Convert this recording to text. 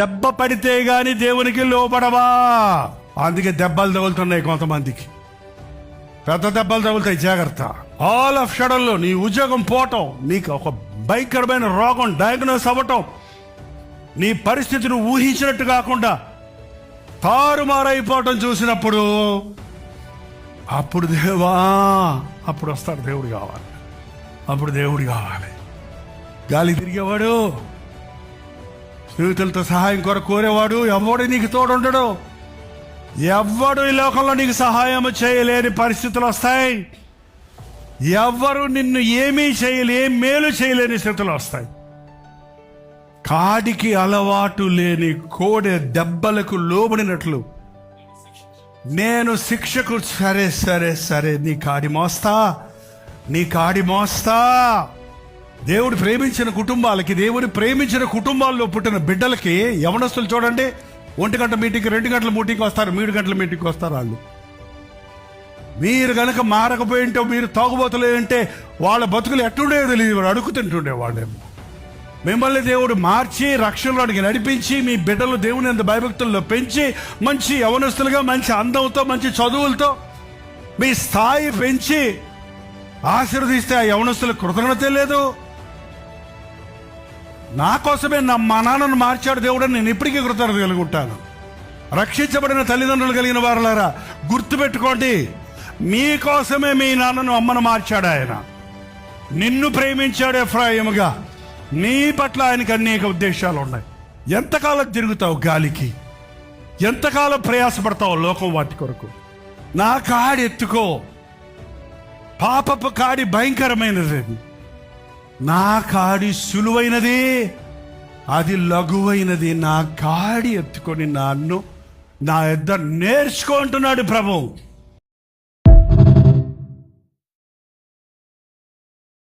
దెబ్బ పడితే గాని దేవునికి లోబడవా. అందుకే దెబ్బలు తగులుతున్నాయి కొంతమందికి, పెద్ద దెబ్బలు తగులుతాయి, జాగ్రత్త. ఆల్ ఆఫ్ షడన్లో నీ ఉద్యోగం పోవటం, నీకు ఒక భయంకరమైన రోగం డయాగ్నోస్ అవ్వటం, నీ పరిస్థితిని ఊహించినట్టు కాకుండా తారుమారైపోవటం చూసినప్పుడు అప్పుడు దేవా, అప్పుడు వస్తాడు దేవుడు కావాలి. అప్పుడు దేవుడు కావాలి. గాలి తిరిగేవాడు, స్నేహితులతో సహాయం కొరకు కోరేవాడు, ఎవడు నీకు తోడుండడు. ఎవ్వడు ఈ లోకంలో నీకు సహాయం చేయలేని పరిస్థితులు వస్తాయి. ఎవ్వరు నిన్ను ఏమీ ఏం మేలు చేయలేని స్థితులు వస్తాయి. కాడికి అలవాటు లేని కోడె దెబ్బలకు లోబడినట్లు నేను శిక్షకు సరే సరే సరే నీ కాడి మోస్తా. దేవుడు ప్రేమించిన కుటుంబాలకి, దేవుడు ప్రేమించిన కుటుంబాల్లో పుట్టిన బిడ్డలకి యవనస్తులు చూడండి, 1 గంట మీటింగ్కి 2 గంటల మీటింగ్కి వస్తారు, 3 గంటల మీటింగ్కి వస్తారు. వాళ్ళు మీరు కనుక మారకపోయి ఉంటే, మీరు తాగుబోతులే అంటే వాళ్ళ బతుకులు ఎట్టుండేవి తెలియదు, వాడు అడుగుతుంటుండే వాళ్ళేమో. మిమ్మల్ని దేవుడు మార్చి రక్షణలోనికి నడిపించి మీ బిడ్డలు దేవుని అంత భయభక్తుల్లో పెంచి మంచి యవనస్తులుగా, మంచి అందంతో, మంచి చదువులతో మీ స్థాయి పెంచి ఆశీర్వదిస్తే ఆ యవనస్తులకు కృతజ్ఞత లేదు. నా కోసమే మా నాన్నను మార్చాడు దేవుడు అని నేను ఇప్పటికీ కృతజ్ఞత కలిగి ఉంటాను. రక్షించబడిన తల్లిదండ్రులు కలిగిన వారులారా గుర్తుపెట్టుకోండి, మీకోసమే మీ నాన్నను అమ్మను మార్చాడు ఆయన. నిన్ను ప్రేమించాడు ఎఫ్రాయిముగా. నీ పట్ల ఆయనకు అనేక ఉద్దేశాలు ఉన్నాయి. ఎంతకాలం తిరుగుతావు గాలికి, ఎంతకాలం ప్రయాసపడతావు లోకం వాటి కొరకు. నా కాడి ఎత్తుకో. పాపపు కాడి భయంకరమైనది, నా కాడి సులువైనది, అది లఘువైనది. నా కాడి ఎత్తుకొని నా యొద్ద నేర్చుకో అంటున్నాడు ప్రభువు.